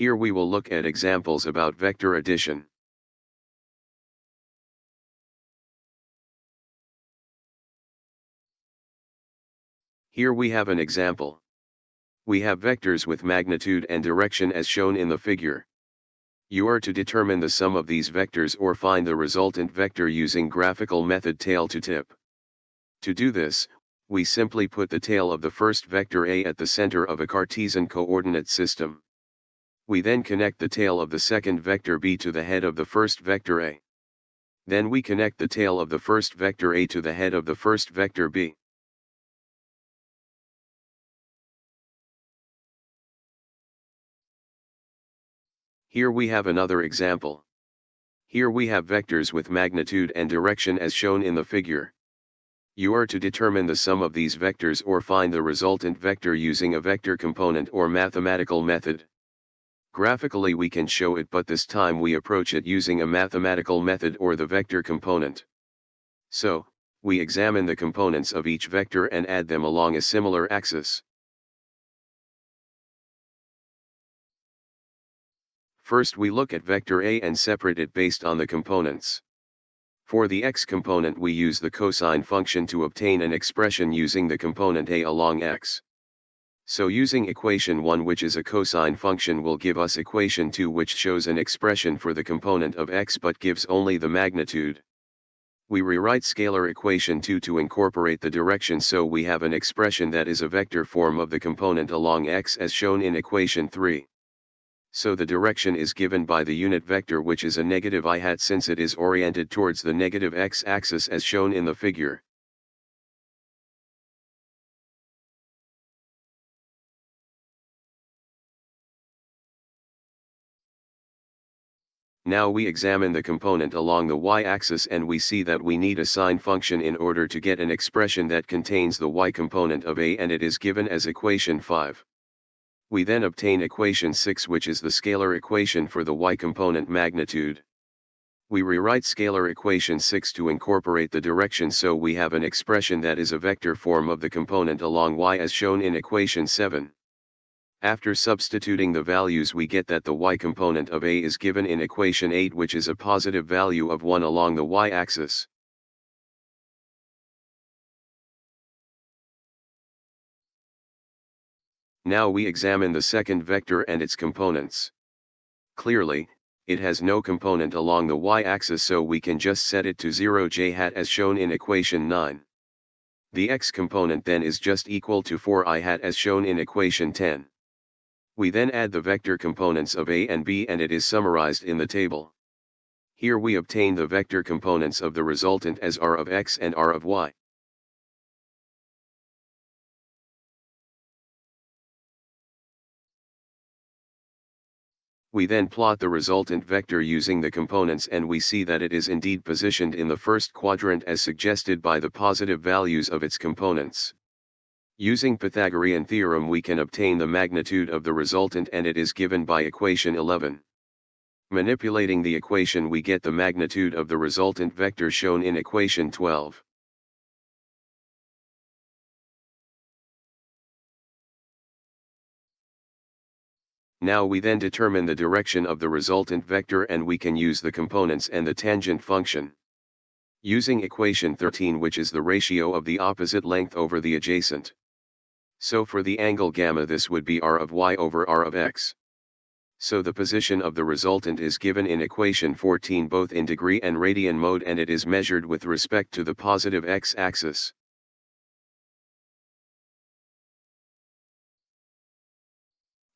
Here we will look at examples about vector addition. Here we have an example. We have vectors with magnitude and direction as shown in the figure. You are to determine the sum of these vectors or find the resultant vector using graphical method tail to tip. To do this, we simply put the tail of the first vector A at the center of a Cartesian coordinate system. We then connect the tail of the second vector B to the head of the first vector A. Then we connect the tail of the first vector A to the head of the first vector B. Here we have another example. Here we have vectors with magnitude and direction as shown in the figure. You are to determine the sum of these vectors or find the resultant vector using a vector component or mathematical method. Graphically we can show it, but this time we approach it using a mathematical method or the vector component. So, we examine the components of each vector and add them along a similar axis. First we look at vector A and separate it based on the components. For the x component we use the cosine function to obtain an expression using the component A along x. So using equation 1, which is a cosine function, will give us equation 2, which shows an expression for the component of x but gives only the magnitude. We rewrite scalar equation 2 to incorporate the direction, so we have an expression that is a vector form of the component along x as shown in equation 3. So the direction is given by the unit vector, which is a negative I hat, since it is oriented towards the negative x-axis as shown in the figure. Now we examine the component along the y-axis and we see that we need a sine function in order to get an expression that contains the y component of A, and it is given as equation 5. We then obtain equation 6, which is the scalar equation for the y component magnitude. We rewrite scalar equation 6 to incorporate the direction, so we have an expression that is a vector form of the component along y as shown in equation 7. After substituting the values, we get that the y component of A is given in equation 8, which is a positive value of 1 along the y-axis. Now we examine the second vector and its components. Clearly, it has no component along the y-axis, so we can just set it to 0 j hat as shown in equation 9. The x component then is just equal to 4 I hat as shown in equation 10. We then add the vector components of A and B, and it is summarized in the table. Here we obtain the vector components of the resultant as r of x and r of y. We then plot the resultant vector using the components, and we see that it is indeed positioned in the first quadrant as suggested by the positive values of its components. Using Pythagorean theorem we can obtain the magnitude of the resultant, and it is given by equation 11. Manipulating the equation we get the magnitude of the resultant vector shown in equation 12. Now we then determine the direction of the resultant vector, and we can use the components and the tangent function. Using equation 13, which is the ratio of the opposite length over the adjacent. So for the angle gamma this would be r of y over r of x. So the position of the resultant is given in equation 14 both in degree and radian mode, and it is measured with respect to the positive x-axis.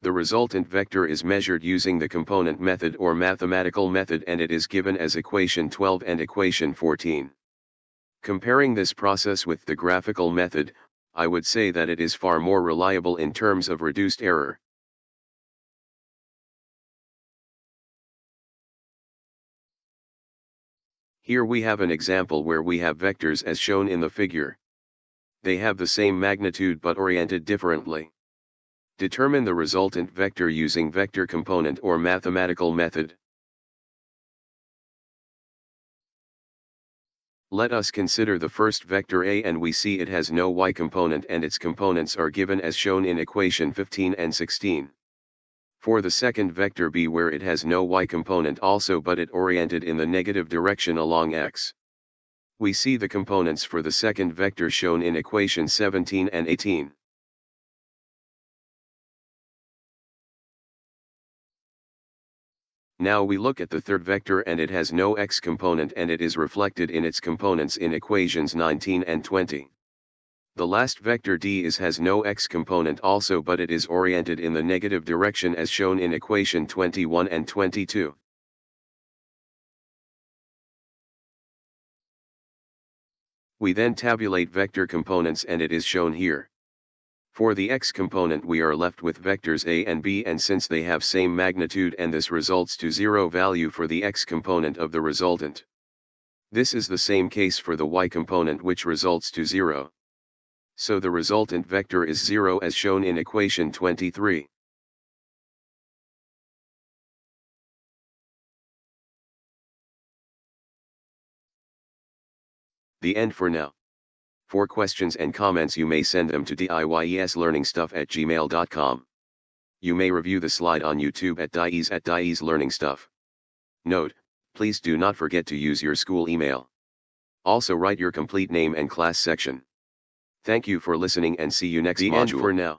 The resultant vector is measured using the component method or mathematical method, and it is given as equation 12 and equation 14. Comparing this process with the graphical method, I would say that it is far more reliable in terms of reduced error. Here we have an example where we have vectors as shown in the figure. They have the same magnitude but oriented differently. Determine the resultant vector using vector component or mathematical method. Let us consider the first vector A, and we see it has no y component, and its components are given as shown in equation 15 and 16. For the second vector b where it has no y component also but it oriented in the negative direction along x. We see the components for the second vector shown in equation 17 and 18. Now we look at the third vector and it has no x component and it is reflected in its components in equations 19 and 20. The last vector d has no x component also but it is oriented in the negative direction as shown in equation 21 and 22. We then tabulate vector components and it is shown here. For the x component we are left with vectors a and b and since they have same magnitude and this results to 0 value for the x component of the resultant. This is the same case for the y component which results to 0. So the resultant vector is 0 as shown in equation 23. The end for now. For questions and comments you may send them to diyeslearningstuff@gmail.com. You may review the slide on YouTube at @dieslearningstuff. Note, please do not forget to use your school email. Also write your complete name and class section. Thank you for listening and see you next module. The end for now.